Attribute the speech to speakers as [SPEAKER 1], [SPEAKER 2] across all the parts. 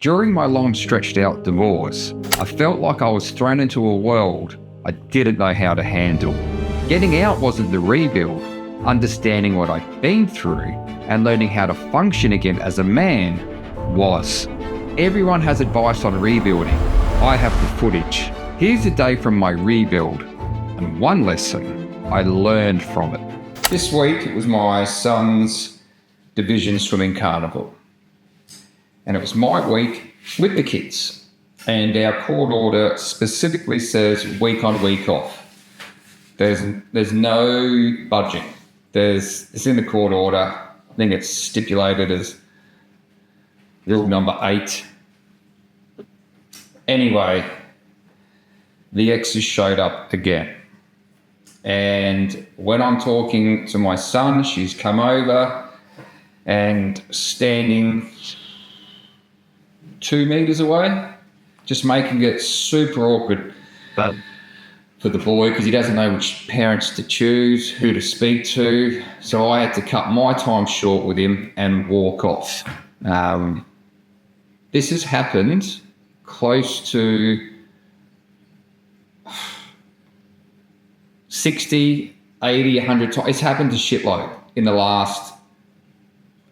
[SPEAKER 1] During my long stretched out divorce, I felt like I was thrown into a world I didn't know how to handle. Getting out wasn't the rebuild. Understanding what I'd been through and learning how to function again as a man was. Everyone has advice on rebuilding. I have the footage. Here's a day from my rebuild and one lesson I learned from it. This week it was my son's division swimming carnival. And it was my week with the kids. And our court order specifically says week on, week off. There's no budging. It's in the court order. I think it's stipulated as rule number 8. Anyway, the exes showed up again. And when I'm talking to my son, she's come over and standing 2 meters away, just making it super awkward for the boy because he doesn't know which parents to choose, who to speak to. So I had to cut my time short with him and walk off. This has happened close to 60, 80, 100 times. It's happened to shitload in the last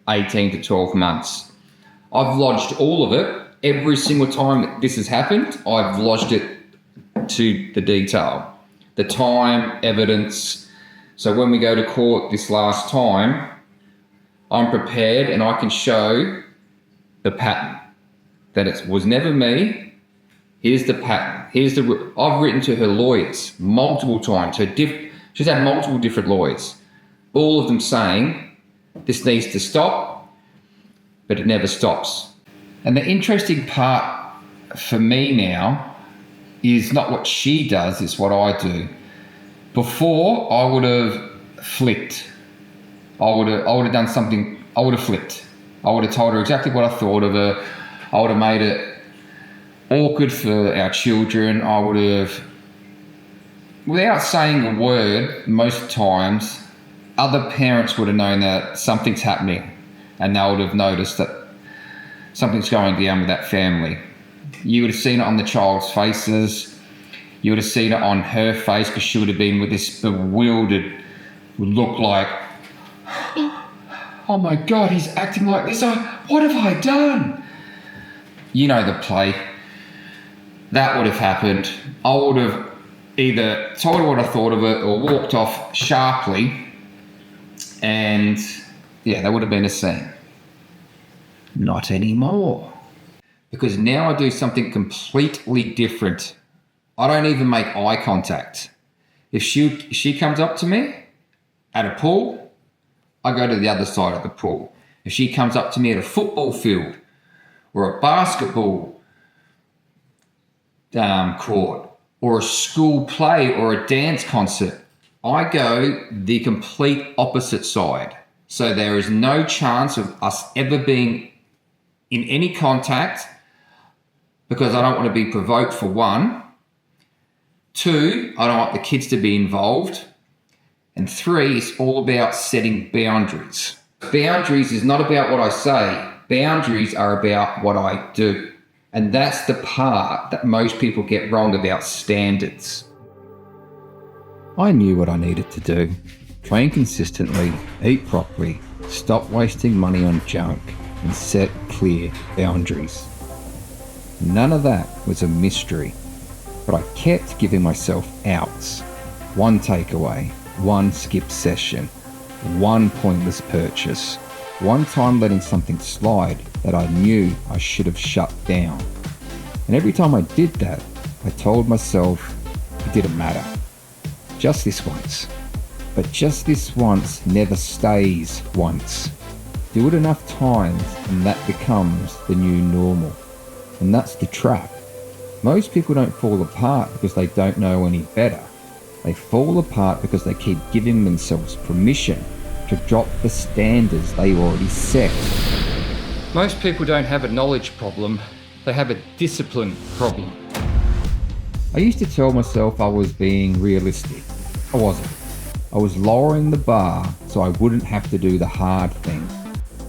[SPEAKER 1] 18 to 12 months. I've lodged all of it. Every single time that this has happened, I've lodged it to the detail. The time, evidence. So when we go to court this last time, I'm prepared and I can show the pattern. That it was never me. Here's the pattern. I've written to her lawyers multiple times. She's had multiple different lawyers. All of them saying, this needs to stop, but it never stops. And the interesting part for me now is not what she does, it's what I do. Before, I would have flipped. I would have done something, I would have flipped. I would have told her exactly what I thought of her. I would have made it awkward for our children. I would have, without saying a word, most times, other parents would have known that something's happening and they would have noticed that something's going down with that family. You would have seen it on the child's faces. You would have seen it on her face because she would have been with this bewildered look like, oh my God, he's acting like this. What have I done? You know the play. That would have happened. I would have either told her what I thought of it or walked off sharply and yeah, that would have been a scene. Not anymore. Because now I do something completely different. I don't even make eye contact. If she comes up to me at a pool, I go to the other side of the pool. If she comes up to me at a football field or a basketball court or a school play or a dance concert, I go the complete opposite side. So there is no chance of us ever being in any contact because I don't want to be provoked for 1. 2, I don't want the kids to be involved. And 3, it's all about setting boundaries. Boundaries is not about what I say. Boundaries are about what I do. And that's the part that most people get wrong about standards. I knew what I needed to do. Train consistently, eat properly, stop wasting money on junk, and set clear boundaries. None of that was a mystery, but I kept giving myself outs. 1 takeaway, 1 skip session, 1 pointless purchase, 1 time letting something slide that I knew I should have shut down. And every time I did that, I told myself it didn't matter. Just this once. But just this once never stays once. Do it enough times and that becomes the new normal. And that's the trap. Most people don't fall apart because they don't know any better. They fall apart because they keep giving themselves permission to drop the standards they already set. Most people don't have a knowledge problem, they have a discipline problem. I used to tell myself I was being realistic. I wasn't. I was lowering the bar so I wouldn't have to do the hard thing.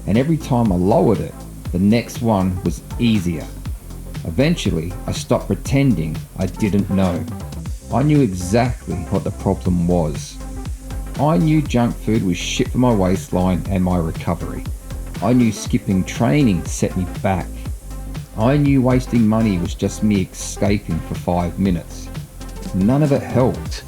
[SPEAKER 1] And every time I lowered it, The next one was easier. Eventually, I stopped pretending I didn't know. I knew exactly what the problem was. I knew junk food was shit for my waistline and my recovery. I knew skipping training set me back. I knew wasting money was just me escaping for 5 minutes. None of it helped.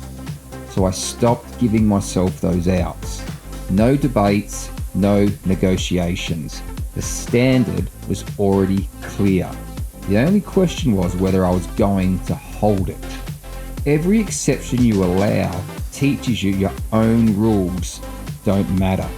[SPEAKER 1] So I stopped giving myself those outs. No debates, no negotiations. The standard was already clear. The only question was whether I was going to hold it. Every exception you allow teaches you your own rules don't matter.